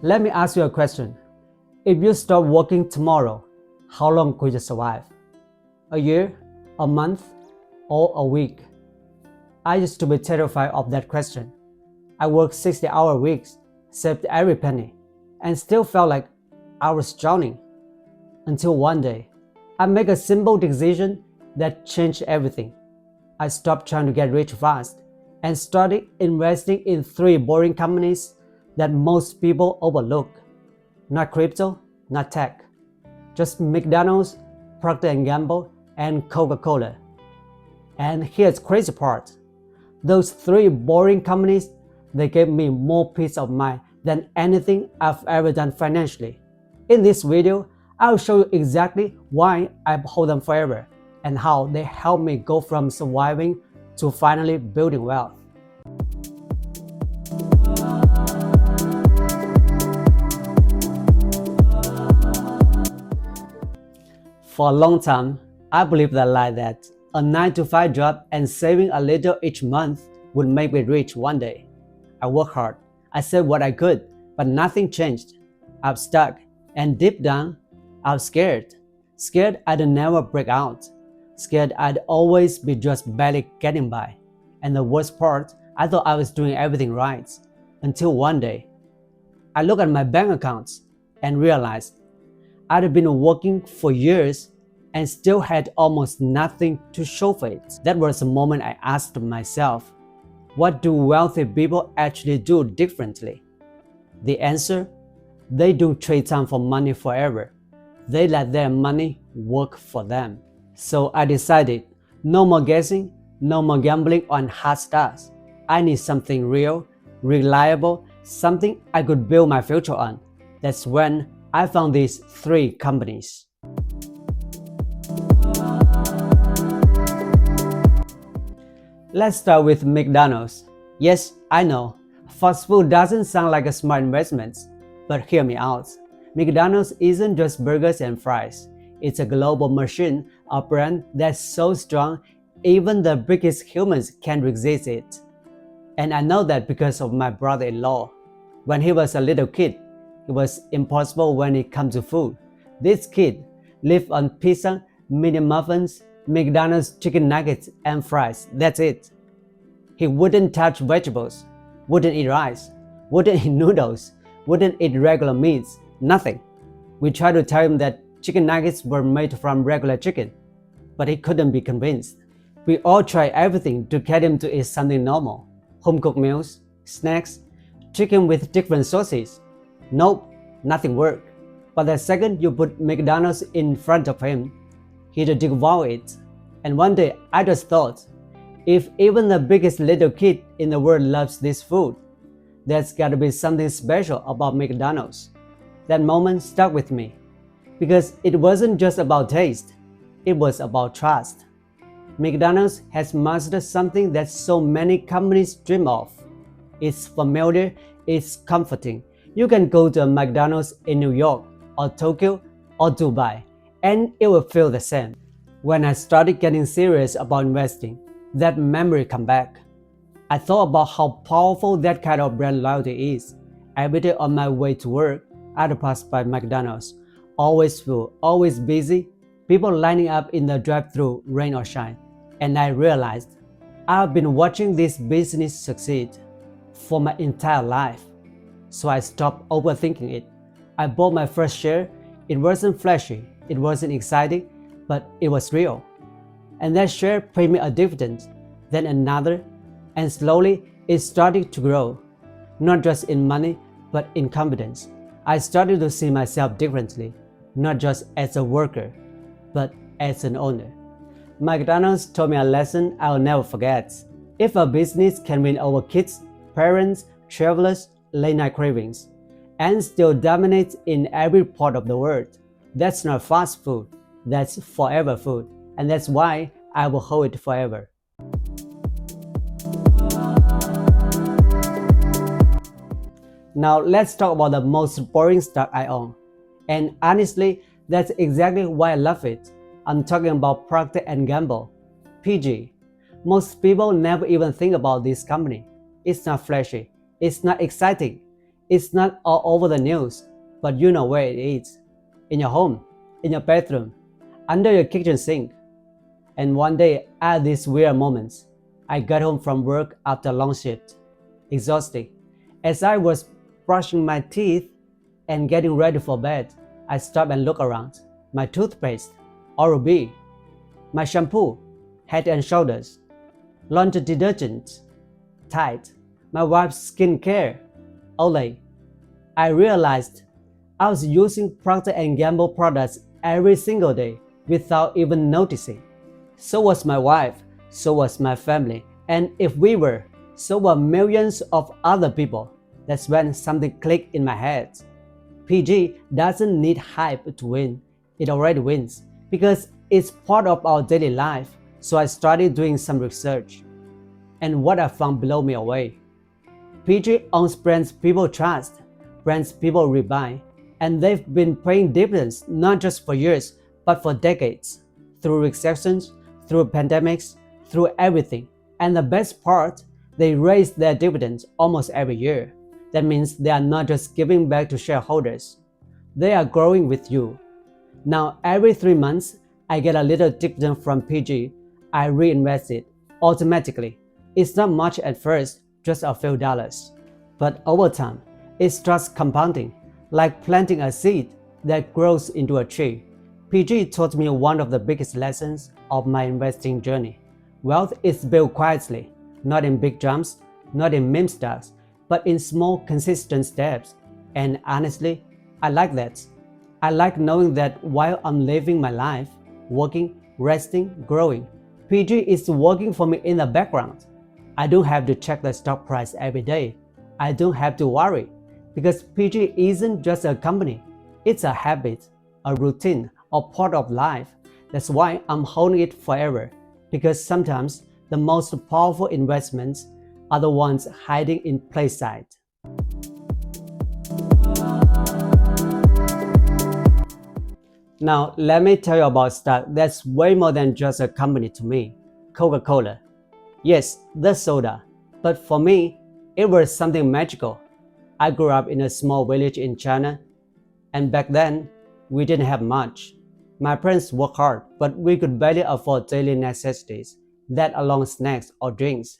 Let me ask you a question. If you stop working tomorrow, how long could you survive? A year, a month, or a week? I used to be terrified of that question. I worked 60-hour weeks, saved every penny, and still felt like I was drowning. Until one day, I made a simple decision that changed everything. I stopped trying to get rich fast and started investing in 3 boring companies that most people overlook. Not crypto, not tech, just McDonald's, Procter Gamble, and Coca-Cola. And here's the crazy part. Those 3 boring companies, they gave me more peace of mind than anything I've ever done financially. In this video, I'll show you exactly why I hold them forever and how they help me go from surviving to finally building wealth. For a long time, I believed the lie that a 9-to-5 job and saving a little each month would make me rich one day. I worked hard, I said what I could, but nothing changed. I was stuck, and deep down, I was scared. Scared I'd never break out. Scared I'd always be just barely getting by. And the worst part, I thought I was doing everything right. Until one day, I looked at my bank accounts and realized I'd been working for years and still had almost nothing to show for it. That was the moment I asked myself, what do wealthy people actually do differently? The answer? They don't trade time for money forever. They let their money work for them. So I decided, no more guessing, no more gambling on hard stars. I need something real, reliable, something I could build my future on. That's when I found these 3 companies. Let's start with McDonald's. Yes, I know, fast food doesn't sound like a smart investment, but hear me out. McDonald's isn't just burgers and fries. It's a global machine, a brand that's so strong, even the biggest humans can't resist it. And I know that because of my brother-in-law. When he was a little kid, it was impossible when it comes to food. This kid lived on pizza, mini muffins, McDonald's chicken nuggets, and fries. That's it. He wouldn't touch vegetables, wouldn't eat rice, wouldn't eat noodles, wouldn't eat regular meats, nothing. We tried to tell him that chicken nuggets were made from regular chicken, but he couldn't be convinced. We all tried everything to get him to eat something normal. Home-cooked meals, snacks, chicken with different sauces. Nope, nothing worked. But the second you put McDonald's in front of him, he'd devour it. And one day I just thought, if even the biggest little kid in the world loves this food, there's gotta be something special about McDonald's. That moment stuck with me, because it wasn't just about taste, it was about trust. McDonald's has mastered something that so many companies dream of. It's familiar, it's comforting. You can go to a McDonald's in New York, or Tokyo, or Dubai, and it will feel the same. When I started getting serious about investing, that memory came back. I thought about how powerful that kind of brand loyalty is. Every day on my way to work, I'd pass by McDonald's. Always full, always busy, people lining up in the drive-thru, rain or shine. And I realized I've been watching this business succeed for my entire life. So I stopped overthinking it. I bought my first share. It wasn't flashy, it wasn't exciting, but it was real. And that share paid me a dividend, then another, and slowly it started to grow. Not just in money, but in confidence. I started to see myself differently, not just as a worker, but as an owner. McDonald's taught me a lesson I'll never forget. If a business can win over kids, parents, travelers, late-night cravings, and still dominate in every part of the world, that's not fast food, that's forever food, and that's why I will hold it forever. Now let's talk about the most boring stock I own. And honestly, that's exactly why I love it. I'm talking about Procter Gamble, PG. Most people never even think about this company. It's not flashy, it's not exciting, It's not all over the news, but you know where it is. In your home, in your bedroom, under your kitchen sink. And one day, at these weird moments, I got home from work after a long shift, exhausted. As I was brushing my teeth and getting ready for bed, I stopped and looked around. My toothpaste, Oral-B, my shampoo, Head and Shoulders, laundry detergent, Tide, my wife's skincare, Olay. I realized I was using Procter Gamble products every single day without even noticing. So was my wife, so was my family, and if we were, so were millions of other people. That's when something clicked in my head. PG doesn't need hype to win, it already wins, because it's part of our daily life. So I started doing some research. And what I found blew me away. PG owns brands people trust, brands people rebuy, and they've been paying dividends not just for years, but for decades. Through recessions, through pandemics, through everything. And the best part, they raise their dividends almost every year. That means they are not just giving back to shareholders. They are growing with you. Now, every 3 months, I get a little dividend from PG. I reinvest it automatically. It's not much at first, just a few dollars. But over time, it starts compounding, like planting a seed that grows into a tree. PG taught me one of the biggest lessons of my investing journey. Wealth is built quietly, not in big jumps, not in meme stocks, but in small, consistent steps. And honestly, I like that. I like knowing that while I'm living my life, working, resting, growing, PG is working for me in the background. I don't have to check the stock price every day. I don't have to worry, because PG isn't just a company. It's a habit, a routine, a part of life. That's why I'm holding it forever, because sometimes the most powerful investments are the ones hiding in plain sight. Now, let me tell you about stock that's way more than just a company to me, Coca-Cola. Yes, the soda, but for me, it was something magical. I grew up in a small village in China, and back then, we didn't have much. My parents worked hard, but we could barely afford daily necessities, let alone snacks or drinks.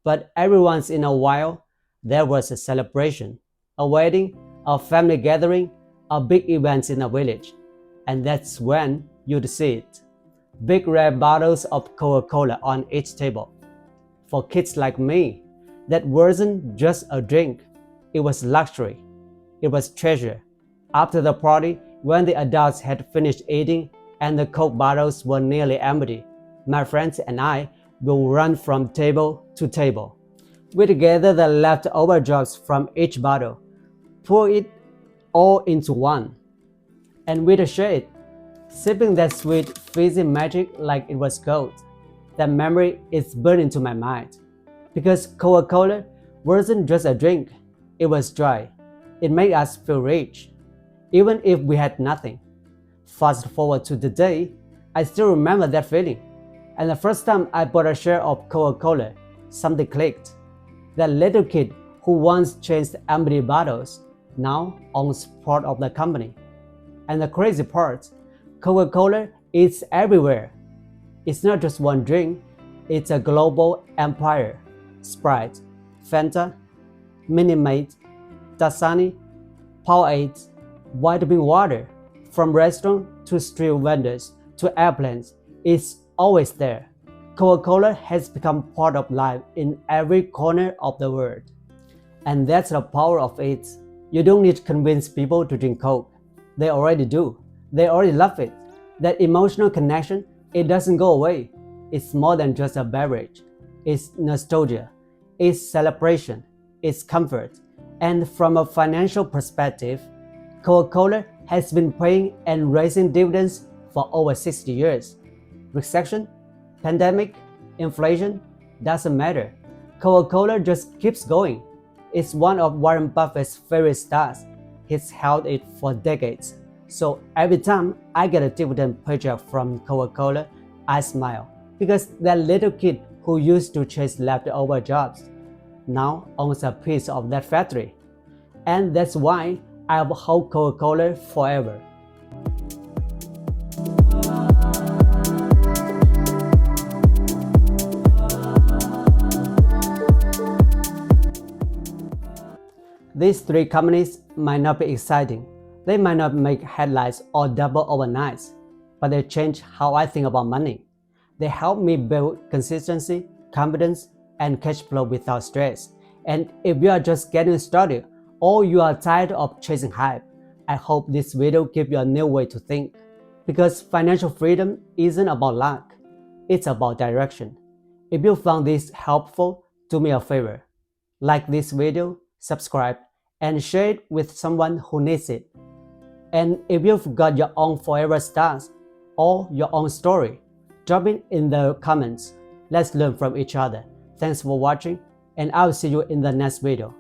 But every once in a while, there was a celebration, a wedding, a family gathering, a big event in a village. And that's when you'd see it. Big red bottles of Coca-Cola on each table. For kids like me, that wasn't just a drink, it was luxury. It was treasure. After the party, when the adults had finished eating and the Coke bottles were nearly empty, my friends and I will run from table to table. We'd gather the leftover drops from each bottle, pour it all into one, and we'd share it, sipping that sweet, fizzy magic like it was gold. That memory is burned into my mind. Because Coca-Cola wasn't just a drink, it was joy. It made us feel rich, even if we had nothing. Fast forward to today, I still remember that feeling. And the first time I bought a share of Coca-Cola, something clicked. That little kid who once chased empty bottles now owns part of the company. And the crazy part, Coca-Cola is everywhere. It's not just one drink, it's a global empire. Sprite, Fanta, Minute Maid, Dasani, Powerade, vitamin water, from restaurants to street vendors to airplanes, it's always there. Coca-Cola has become part of life in every corner of the world. And that's the power of it. You don't need to convince people to drink Coke. They already do. They already love it. That emotional connection, it doesn't go away. It's more than just a beverage. It's nostalgia. It's celebration. It's comfort. And from a financial perspective, Coca-Cola has been paying and raising dividends for over 60 years. Recession, pandemic, inflation, doesn't matter. Coca-Cola just keeps going. It's one of Warren Buffett's favorite stocks. He's held it for decades. So every time I get a dividend paycheck from Coca-Cola, I smile. Because that little kid who used to chase leftover jobs now owns a piece of that factory. And that's why I will hold Coca-Cola forever. These three companies might not be exciting. They might not make headlines or double overnight, but they change how I think about money. They help me build consistency, confidence, and cash flow without stress. And if you are just getting started or you are tired of chasing hype, I hope this video gives you a new way to think. Because financial freedom isn't about luck, it's about direction. If you found this helpful, do me a favor. Like this video, subscribe, and share it with someone who needs it. And if you've got your own forever stars or your own story, drop it in the comments. Let's learn from each other. Thanks for watching, and I'll see you in the next video.